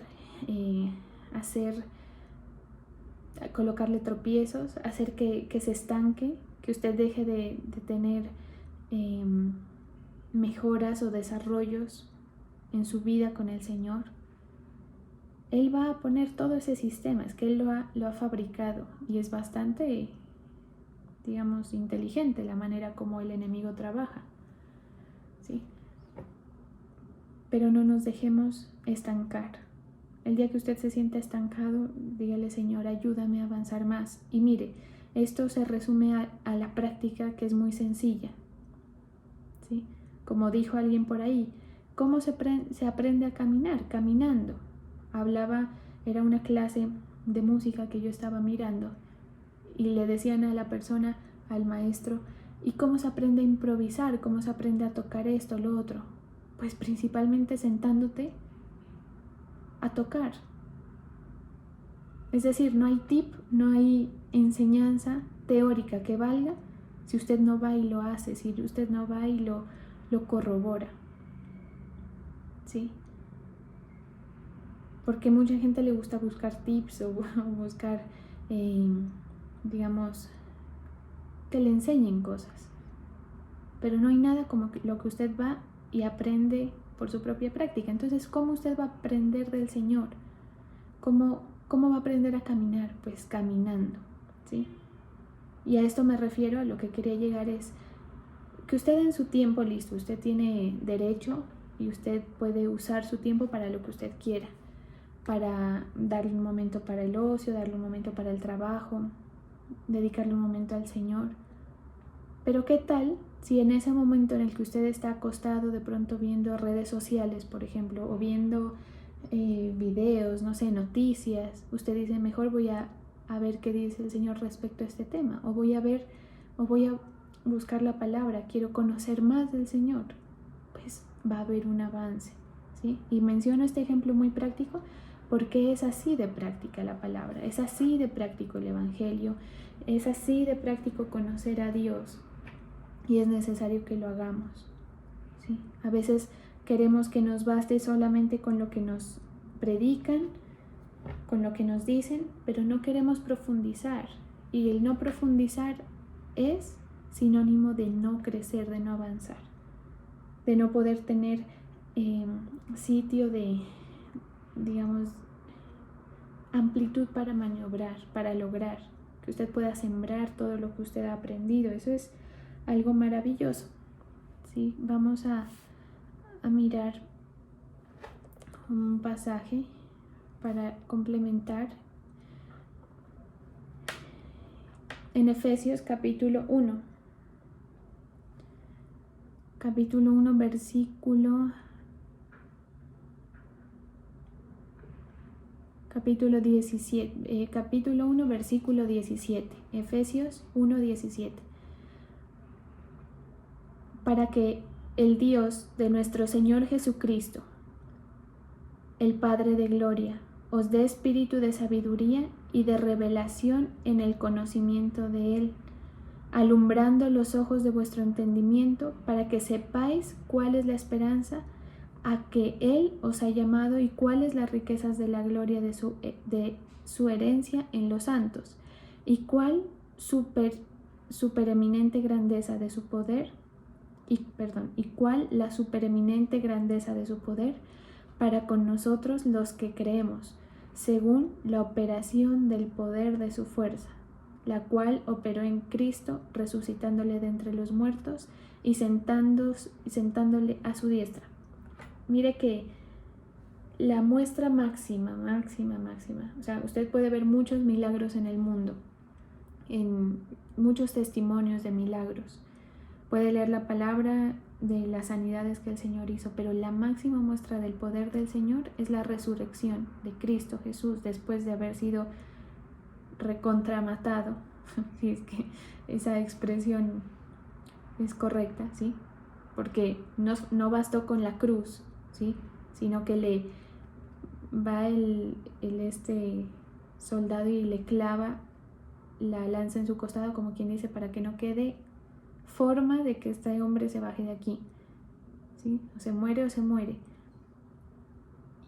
colocarle tropiezos, hacer que se estanque, que usted deje de tener mejoras o desarrollos en su vida con el Señor. Él va a poner todo ese sistema, es que Él lo ha fabricado, y es bastante, digamos, inteligente la manera como el enemigo trabaja, ¿sí? Pero no nos dejemos estancar. El día que usted se sienta estancado, dígale, Señor, ayúdame a avanzar más. Y mire, esto se resume a la práctica, que es muy sencilla, ¿sí? Como dijo alguien por ahí, ¿cómo se aprende a caminar? Caminando. Era una clase de música que yo estaba mirando, y le decían a la persona, al maestro, ¿y cómo se aprende a improvisar? ¿Cómo se aprende a tocar esto, lo otro? Pues principalmente sentándote a tocar. Es decir, no hay tip, no hay enseñanza teórica que valga si usted no va y lo hace, si usted no va y lo corrobora, ¿sí? Porque mucha gente le gusta buscar tips o buscar, digamos, que le enseñen cosas. Pero no hay nada como lo que usted va y aprende por su propia práctica. Entonces, ¿cómo usted va a aprender del Señor? ¿Cómo va a aprender a caminar? Pues caminando, ¿sí? Y a esto me refiero, a lo que quería llegar es que usted en su tiempo, listo, usted tiene derecho y usted puede usar su tiempo para lo que usted quiera, para darle un momento para el ocio, darle un momento para el trabajo, dedicarle un momento al Señor. Pero ¿qué tal si en ese momento en el que usted está acostado, de pronto viendo redes sociales, por ejemplo, o viendo videos, no sé, noticias, usted dice, mejor voy a ver qué dice el Señor respecto a este tema, o voy a buscar la palabra, quiero conocer más del Señor? Pues va a haber un avance, ¿sí? Y menciono este ejemplo muy práctico porque es así de práctica la palabra, es así de práctico el Evangelio, es así de práctico conocer a Dios. y es necesario que lo hagamos, ¿sí? A veces queremos que nos baste solamente con lo que nos predican, con lo que nos dicen, pero no queremos profundizar. Y el no profundizar es sinónimo de no crecer, de no avanzar, de no poder tener sitio de, digamos, amplitud para maniobrar, para lograr que usted pueda sembrar todo lo que usted ha aprendido. Eso es algo maravilloso, ¿sí? Vamos a mirar un pasaje para complementar en Efesios capítulo 1 versículo capítulo 17, capítulo 1 versículo 17, Efesios 1:17, para que el Dios de nuestro Señor Jesucristo, el Padre de gloria, os dé espíritu de sabiduría y de revelación en el conocimiento de Él, alumbrando los ojos de vuestro entendimiento, para que sepáis cuál es la esperanza a que Él os ha llamado y cuáles las riquezas de la gloria de su herencia en los santos, y cuál supereminente grandeza de su poder, y cuál la supereminente grandeza de su poder para con nosotros los que creemos, según la operación del poder de su fuerza, la cual operó en Cristo, resucitándole de entre los muertos y sentándole a su diestra. Mire que la muestra máxima, o sea, usted puede ver muchos milagros en el mundo, en muchos testimonios de milagros, puede leer la palabra de las sanidades que el Señor hizo, pero la máxima muestra del poder del Señor es la resurrección de Cristo Jesús después de haber sido recontramatado, si es que esa expresión es correcta, ¿sí? Porque no bastó con la cruz, ¿sí? Sino que le va el soldado y le clava la lanza en su costado, como quien dice, para que no quede forma de que este hombre se baje de aquí, ¿sí? O se muere.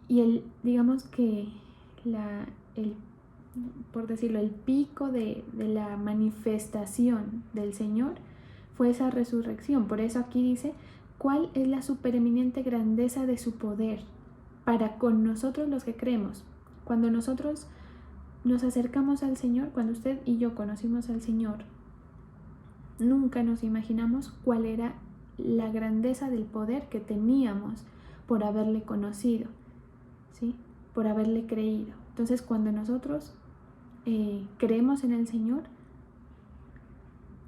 Y digamos que por decirlo, el pico de la manifestación del Señor fue esa resurrección. Por eso aquí dice, ¿cuál es la supereminente grandeza de su poder para con nosotros los que creemos? Cuando nosotros nos acercamos al Señor, cuando usted y yo conocimos al Señor, nunca nos imaginamos cuál era la grandeza del poder que teníamos por haberle conocido, ¿sí? Por haberle creído. Entonces, cuando nosotros creemos en el Señor,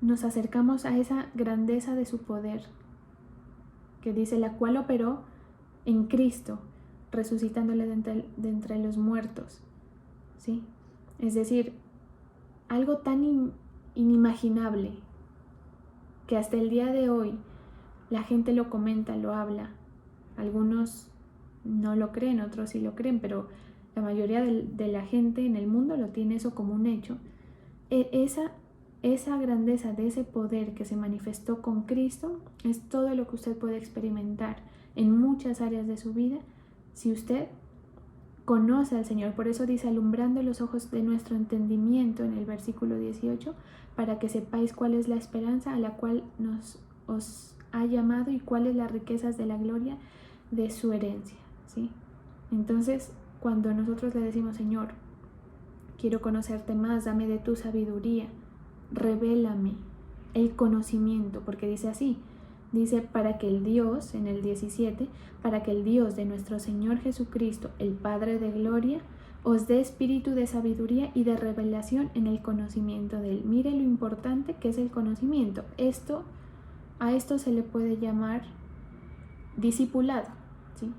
nos acercamos a esa grandeza de su poder, que dice, la cual operó en Cristo, resucitándole de entre los muertos, ¿sí? Es decir, algo tan inimaginable que hasta el día de hoy la gente lo comenta, lo habla. Algunos no lo creen, otros sí lo creen, pero la mayoría de la gente en el mundo lo tiene eso como un hecho. Esa grandeza de ese poder que se manifestó con Cristo es todo lo que usted puede experimentar en muchas áreas de su vida si usted conoce al Señor. Por eso dice, alumbrando los ojos de nuestro entendimiento en el versículo 18, para que sepáis cuál es la esperanza a la cual os ha llamado y cuáles las riquezas de la gloria de su herencia, ¿sí? Entonces, cuando nosotros le decimos, Señor, quiero conocerte más, dame de tu sabiduría, revélame el conocimiento, porque dice así, dice, para que el Dios, en el 17, para que el Dios de nuestro Señor Jesucristo, el Padre de gloria, os dé espíritu de sabiduría y de revelación en el conocimiento de Él. Mire lo importante que es el conocimiento. A esto se le puede llamar discipulado, ¿sí?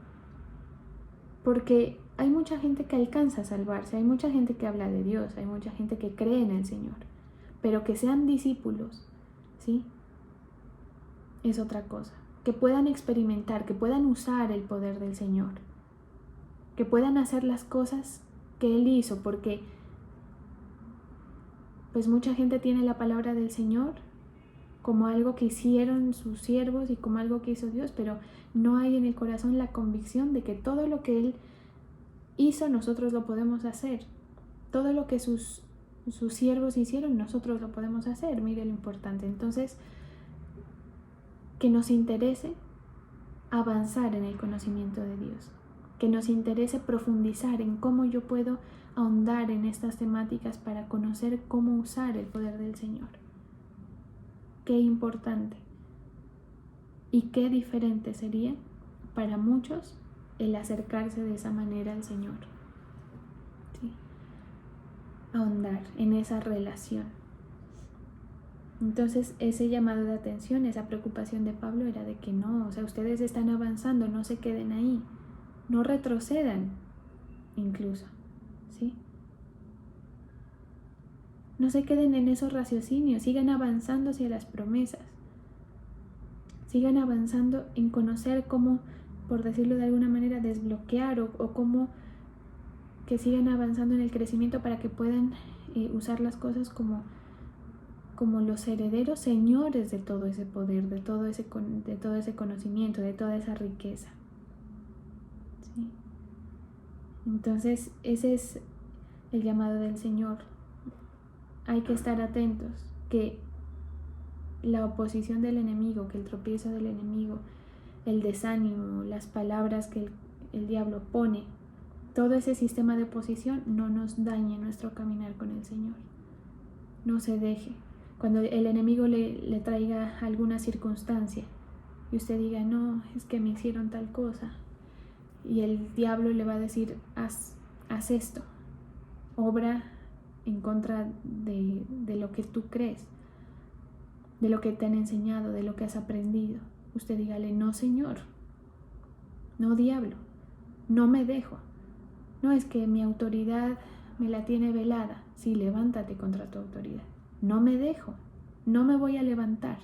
Porque hay mucha gente que alcanza a salvarse, hay mucha gente que habla de Dios, hay mucha gente que cree en el Señor, pero que sean discípulos, ¿sí? Es otra cosa. Que puedan experimentar, que puedan usar el poder del Señor, que puedan hacer las cosas que Él hizo, porque pues mucha gente tiene la palabra del Señor como algo que hicieron sus siervos y como algo que hizo Dios, pero no hay en el corazón la convicción de que todo lo que Él hizo nosotros lo podemos hacer. Todo lo que sus siervos hicieron nosotros lo podemos hacer. Mire lo importante. Entonces, que nos interese avanzar en el conocimiento de Dios, que nos interese profundizar en cómo yo puedo ahondar en estas temáticas para conocer cómo usar el poder del Señor. Qué importante y qué diferente sería para muchos el acercarse de esa manera al Señor. ¿Sí? Ahondar en esa relación. Entonces ese llamado de atención, esa preocupación de Pablo era de que no, o sea, ustedes están avanzando, no se queden ahí, no retrocedan incluso, ¿sí? No se queden en esos raciocinios, sigan avanzando hacia las promesas, sigan avanzando en conocer cómo, por decirlo de alguna manera, desbloquear o cómo que sigan avanzando en el crecimiento para que puedan usar las cosas como los herederos señores de todo ese poder, de todo ese conocimiento, de toda esa riqueza. ¿Sí? Entonces, ese es el llamado del Señor. Hay que estar atentos, que la oposición del enemigo, que el tropiezo del enemigo, el desánimo, las palabras que el diablo pone, todo ese sistema de oposición no nos dañe nuestro caminar con el Señor. No se deje. Cuando el enemigo le traiga alguna circunstancia y usted diga, no, es que me hicieron tal cosa, y el diablo le va a decir, haz esto, obra en contra de lo que tú crees, de lo que te han enseñado, de lo que has aprendido. Usted dígale, no, Señor, no, diablo, no me dejo. No, es que mi autoridad me la tiene velada. Sí, levántate contra tu autoridad. No me dejo, no me voy a levantar.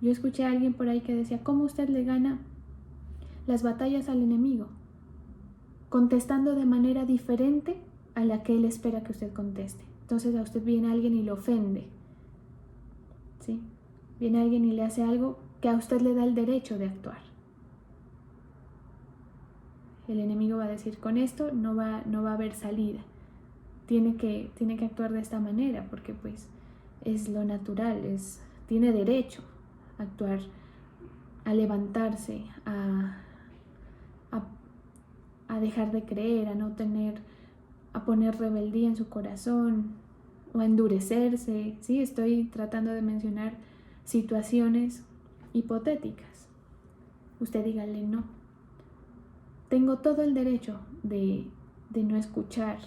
Yo escuché a alguien por ahí que decía, ¿cómo usted le gana las batallas al enemigo? Contestando de manera diferente a la que él espera que usted conteste. Entonces a usted viene alguien y lo ofende, ¿sí? Viene alguien y le hace algo que a usted le da el derecho de actuar. El enemigo va a decir, con esto no va a haber salida. Tiene que actuar de esta manera porque pues es lo natural, tiene derecho a actuar, a levantarse, a dejar de creer, a poner rebeldía en su corazón o a endurecerse. Sí, estoy tratando de mencionar situaciones hipotéticas. Usted dígale no. Tengo todo el derecho de no escuchar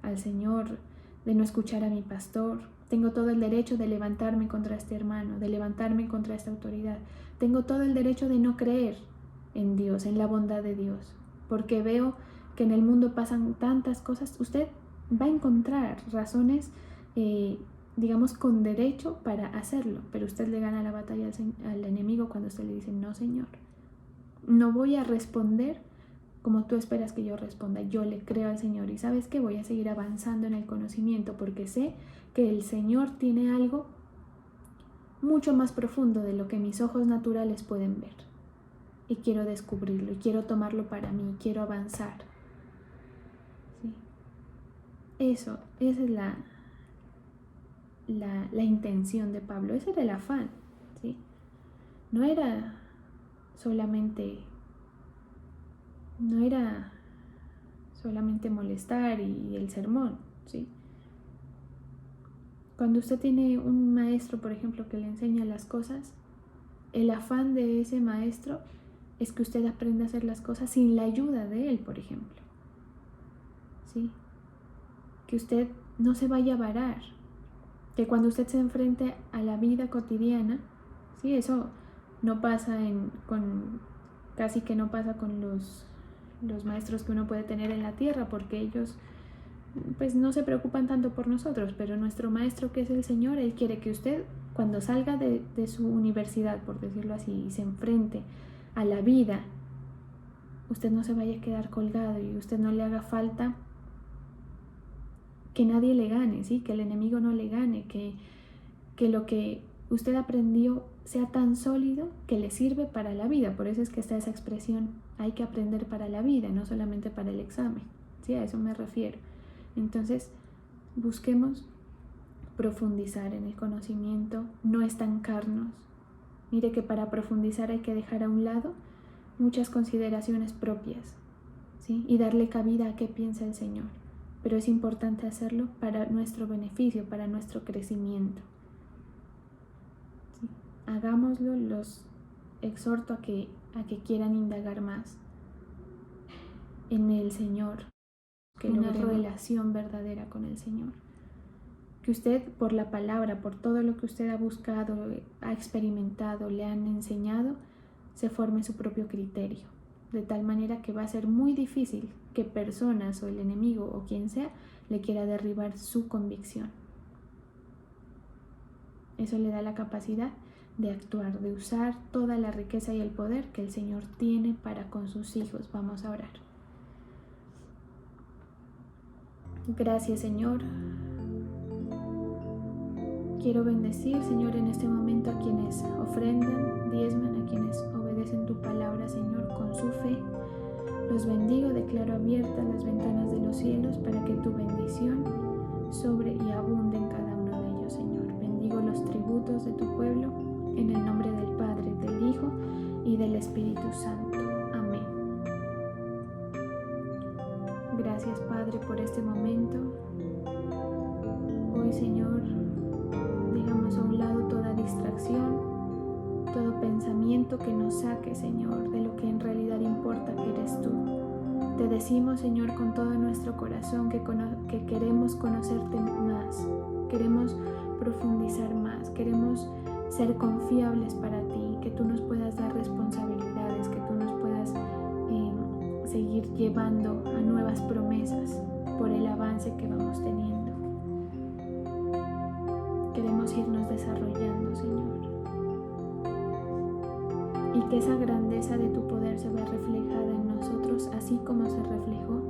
al Señor, de no escuchar a mi pastor. Tengo todo el derecho de levantarme contra este hermano, de levantarme contra esta autoridad. Tengo todo el derecho de no creer en Dios, en la bondad de Dios, porque veo que en el mundo pasan tantas cosas. Usted va a encontrar razones, digamos, con derecho para hacerlo, pero usted le gana la batalla al enemigo cuando usted le dice, no, Señor, no voy a responder como tú esperas que yo responda. Yo le creo al Señor y ¿sabes qué? Voy a seguir avanzando en el conocimiento porque sé que el Señor tiene algo mucho más profundo de lo que mis ojos naturales pueden ver. Y quiero descubrirlo y quiero tomarlo para mí, quiero avanzar. ¿Sí? Esa es la intención de Pablo, ese era el afán. ¿Sí? No era solamente molestar y el sermón, ¿sí? Cuando usted tiene un maestro, por ejemplo, que le enseña las cosas, el afán de ese maestro es que usted aprenda a hacer las cosas sin la ayuda de él, por ejemplo, ¿sí? Que usted no se vaya a varar, que cuando usted se enfrente a la vida cotidiana, ¿sí? Eso no pasa casi que no pasa con los maestros que uno puede tener en la tierra, porque ellos pues no se preocupan tanto por nosotros, pero nuestro maestro, que es el Señor, Él quiere que usted, cuando salga de su universidad, por decirlo así, y se enfrente a la vida, usted no se vaya a quedar colgado y usted no le haga falta que nadie le gane, ¿sí? Que el enemigo no le gane, que que lo que usted aprendió sea tan sólido que le sirve para la vida. Por eso es que está esa expresión, hay que aprender para la vida, no solamente para el examen. Sí, a eso me refiero. Entonces, busquemos profundizar en el conocimiento, no estancarnos. Mire que para profundizar hay que dejar a un lado muchas consideraciones propias, ¿sí? Y darle cabida a qué piensa el Señor. Pero es importante hacerlo para nuestro beneficio, para nuestro crecimiento. ¿Sí? Hagámoslo, los exhorto a que quieran indagar más en el Señor, que una relación verdadera con el Señor. Que usted, por la palabra, por todo lo que usted ha buscado, ha experimentado, le han enseñado, se forme su propio criterio, de tal manera que va a ser muy difícil que personas o el enemigo o quien sea le quiera derribar su convicción. Eso le da la capacidad de actuar, de usar toda la riqueza y el poder que el Señor tiene para con sus hijos. Vamos a orar. Gracias, Señor. Quiero bendecir, Señor, en este momento a quienes ofrendan, diezman, a quienes obedecen tu palabra, Señor, con su fe. Los bendigo, declaro abiertas las ventanas de los cielos para que tu bendición sobre y abunde en cada uno de ellos, Señor. Bendigo los tributos de tu pueblo, en el nombre del Padre, del Hijo y del Espíritu Santo. Amén. Gracias, Padre, por este momento. Hoy, Señor, dejamos a un lado toda distracción, todo pensamiento que nos saque, Señor, de lo que en realidad importa, que eres tú. Te decimos, Señor, con todo nuestro corazón que queremos conocerte más, queremos profundizar más, queremos ser confiables para ti, que tú nos puedas dar responsabilidades, que tú nos puedas seguir llevando a nuevas promesas por el avance que vamos teniendo. Queremos irnos desarrollando, Señor, y que esa grandeza de tu poder se vea reflejada en nosotros, así como se reflejó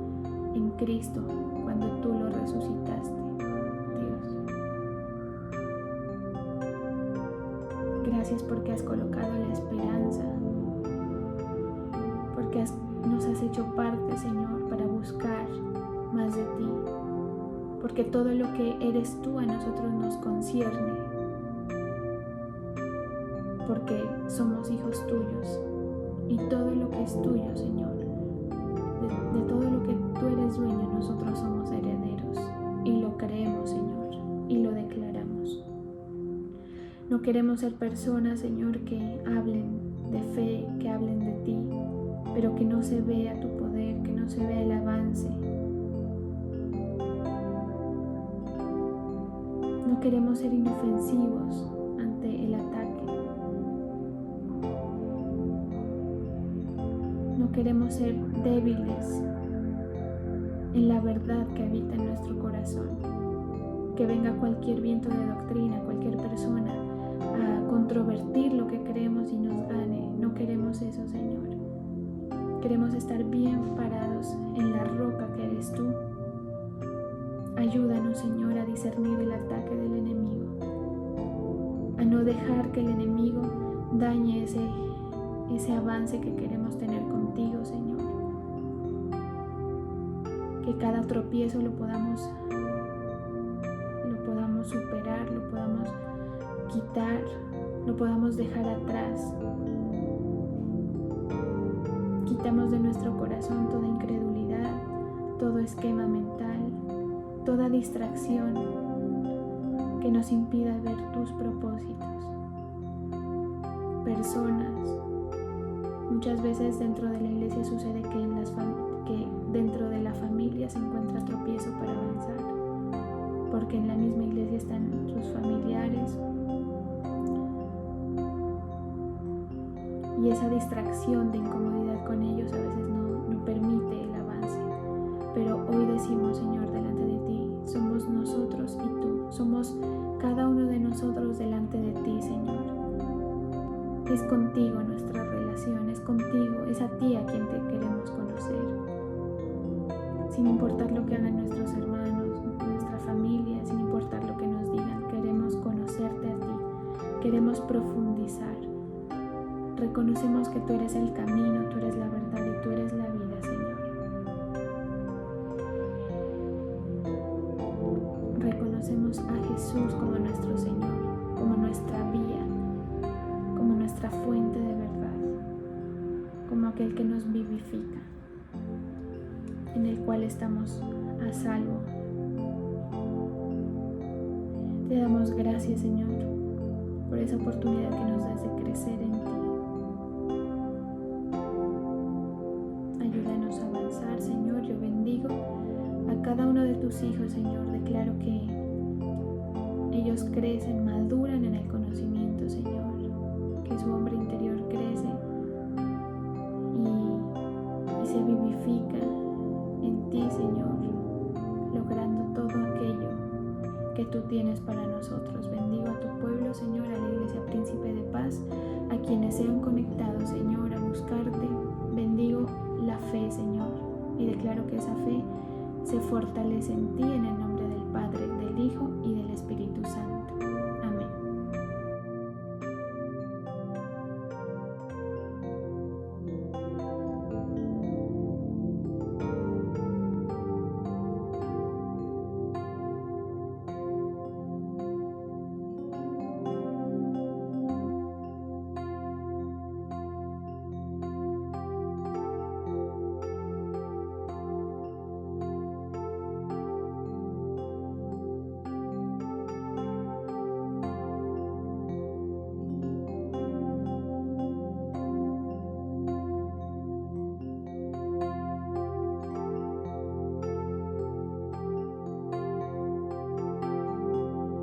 en Cristo cuando tú lo resucitaste, Dios. Gracias porque has colocado la esperanza, porque nos has hecho parte, Señor, para buscar más de ti, porque todo lo que eres tú a nosotros nos concierne, porque somos hijos tuyos, y todo lo que es tuyo, Señor, de todo lo que tú eres dueño, nosotros somos herederos, y lo creemos, Señor, y lo declaramos. No queremos ser personas, Señor, que hablen de fe, que hablen de ti, pero que no se vea tu poder, que no se vea el avance. No queremos ser inofensivos ante el ataque. No queremos ser débiles en la verdad que habita en nuestro corazón. Que venga cualquier viento de doctrina, cualquier persona a controvertir lo que creemos y nos gane. No queremos eso, Señor. Queremos estar bien parados en la roca que eres tú. Ayúdanos, Señor, a discernir el ataque del enemigo, a no dejar que el enemigo dañe ese avance que queremos tener contigo, Señor. Que cada tropiezo lo podamos superar, lo podamos quitar, lo podamos dejar atrás. Quitamos de nuestro corazón toda incredulidad, todo esquema mental, toda distracción que nos impida ver tus propósitos. Personas, muchas veces dentro de la iglesia sucede que dentro de la familia se encuentra tropiezo para avanzar, porque en la misma iglesia están sus familiares, y esa distracción de incomodidad con ellos a veces no permite el avance. Pero hoy decimos, Señor, delante de ti, somos nosotros y tú, somos cada uno de nosotros delante de ti, Señor. Es contigo nuestra relación, es contigo, es a ti a quien te queremos conocer. Sin importar lo que hagan nuestros hermanos, nuestra familia, sin importar lo que nos digan, queremos conocerte a queremos profundizar. Reconocemos que tú eres el camino, tú eres la verdad y tú eres la vida, Señor. Reconocemos a Jesús como nuestro Señor, como nuestra vía, como nuestra fuente de verdad, como aquel que nos vivifica, en el cual estamos a salvo. Te damos gracias, Señor, por esa oportunidad que nos das de crecer en ti. Ayúdanos a avanzar, Señor. Yo bendigo a cada uno de tus hijos, Señor. Declaro que ellos crecen, maduran en el conocimiento, Señor, que su hombre interior crece y se vivifica en ti, Señor, logrando todo aquello que tú tienes para nosotros. Bendigo a tu pueblo, Señor, a la Iglesia Príncipe de Paz, a quienes se han conectado, Señor, a buscarte. Bendigo la fe, Señor, y declaro que esa fe se fortalece en ti, en el nombre del Padre, del Hijo y del Espíritu Santo.